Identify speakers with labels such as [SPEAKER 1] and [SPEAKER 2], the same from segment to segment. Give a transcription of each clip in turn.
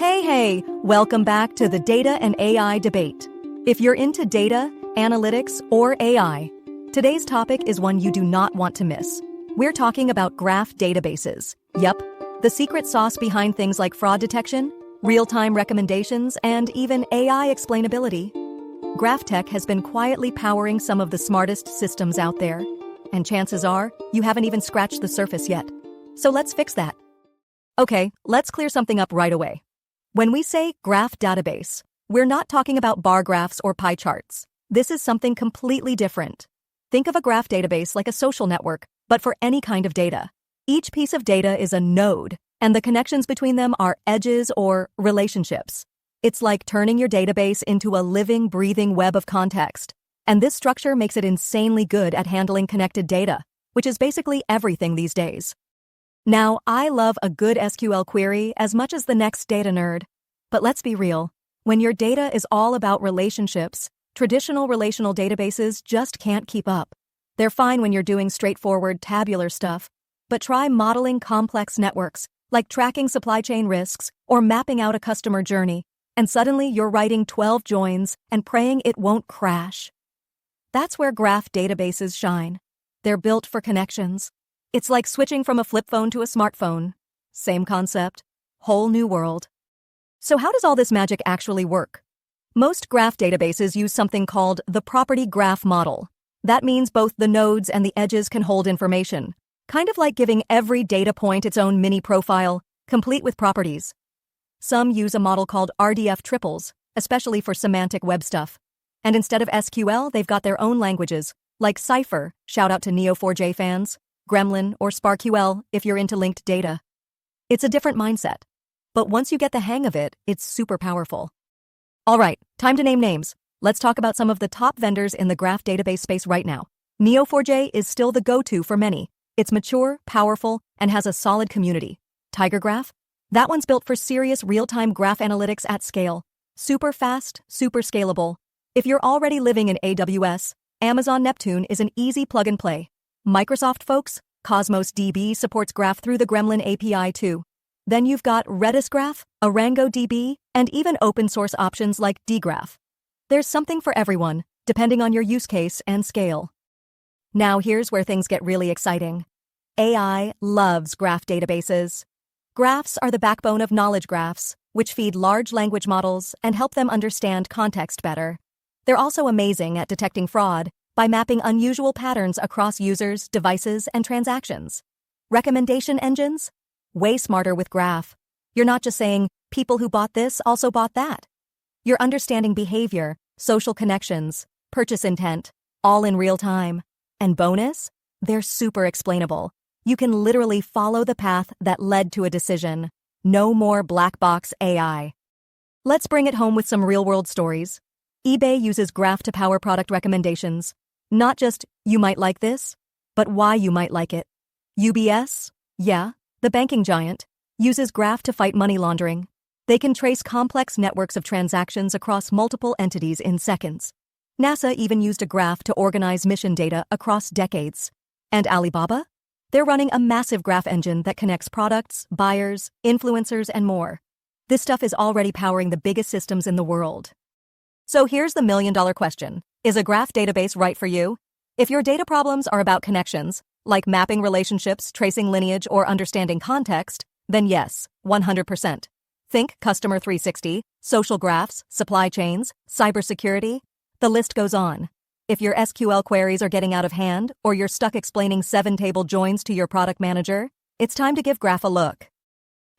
[SPEAKER 1] Hey, welcome back to the Data and AI debate. If you're into data, analytics, or AI, today's topic is one you do not want to miss. We're talking about graph databases. Yup, the secret sauce behind things like fraud detection, real-time recommendations, and even AI explainability. Graph tech has been quietly powering some of the smartest systems out there, and chances are you haven't even scratched the surface yet. So let's fix that. Okay, let's clear something up right away. When we say graph database, we're not talking about bar graphs or pie charts. This is something completely different. Think of a graph database like a social network, but for any kind of data. Each piece of data is a node, and the connections between them are edges or relationships. It's like turning your database into a living, breathing web of context. And this structure makes it insanely good at handling connected data, which is basically everything these days. Now, I love a good SQL query as much as the next data nerd. But let's be real. When your data is all about relationships, traditional relational databases just can't keep up. They're fine when you're doing straightforward tabular stuff, but try modeling complex networks, like tracking supply chain risks or mapping out a customer journey, and suddenly you're writing 12 joins and praying it won't crash. That's where graph databases shine. They're built for connections. It's like switching from a flip phone to a smartphone. Same concept, whole new world. So how does all this magic actually work? Most graph databases use something called the property graph model. That means both the nodes and the edges can hold information, kind of like giving every data point its own mini profile, complete with properties. Some use a model called RDF triples, especially for semantic web stuff. And instead of SQL, they've got their own languages, like Cypher, shout out to Neo4j fans, Gremlin, or SparkQL if you're into linked data. It's a different mindset, but once you get the hang of it, it's super powerful. All right, time to name names. Let's talk about some of the top vendors in the graph database space right now. Neo4j is still the go-to for many. It's mature, powerful, and has a solid community. Tigergraph? That one's built for serious real-time graph analytics at scale. Super fast, super scalable. If you're already living in AWS, Amazon Neptune is an easy plug-and-play. Microsoft folks, Cosmos DB supports Graph through the Gremlin API too. Then you've got Redis Graph, Arango DB, and even open source options like dgraph. There's something for everyone, depending on your use case and scale. Now here's where things get really exciting. AI loves graph databases. Graphs are the backbone of knowledge graphs, which feed large language models and help them understand context better. They're also amazing at detecting fraud by mapping unusual patterns across users, devices, and transactions. Recommendation engines? Way smarter with Graph. You're not just saying, people who bought this also bought that. You're understanding behavior, social connections, purchase intent, all in real time. And bonus? They're super explainable. You can literally follow the path that led to a decision. No more black box AI. Let's bring it home with some real-world stories. eBay uses Graph to power product recommendations. Not just, you might like this, but why you might like it. UBS, yeah, the banking giant, uses Graph to fight money laundering. They can trace complex networks of transactions across multiple entities in seconds. NASA even used a Graph to organize mission data across decades. And Alibaba? They're running a massive graph engine that connects products, buyers, influencers, and more. This stuff is already powering the biggest systems in the world. So here's the million-dollar question. Is a graph database right for you? If your data problems are about connections, like mapping relationships, tracing lineage, or understanding context, then yes, 100%. Think Customer 360, social graphs, supply chains, cybersecurity. The list goes on. If your SQL queries are getting out of hand, or you're stuck explaining 7-table joins to your product manager, it's time to give Graph a look.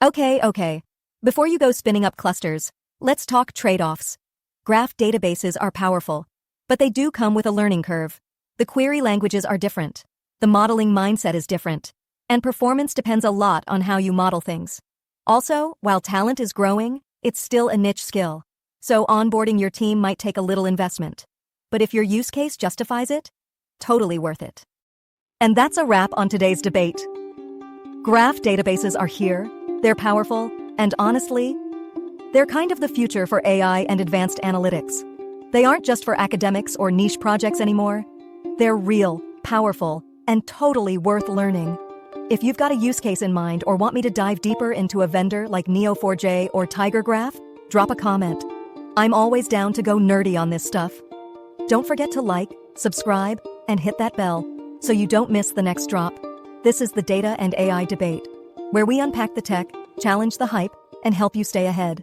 [SPEAKER 1] Okay. Before you go spinning up clusters, let's talk trade-offs. Graph databases are powerful, but they do come with a learning curve. The query languages are different. The modeling mindset is different. And performance depends a lot on how you model things. Also, while talent is growing, it's still a niche skill. So onboarding your team might take a little investment. But if your use case justifies it, totally worth it. And that's a wrap on today's debate. Graph databases are here, they're powerful, and honestly, they're kind of the future for AI and advanced analytics. They aren't just for academics or niche projects anymore. They're real, powerful, and totally worth learning. If you've got a use case in mind or want me to dive deeper into a vendor like Neo4j or Tigergraph, drop a comment. I'm always down to go nerdy on this stuff. Don't forget to like, subscribe, and hit that bell so you don't miss the next drop. This is the Data and AI Debate, where we unpack the tech, challenge the hype, and help you stay ahead.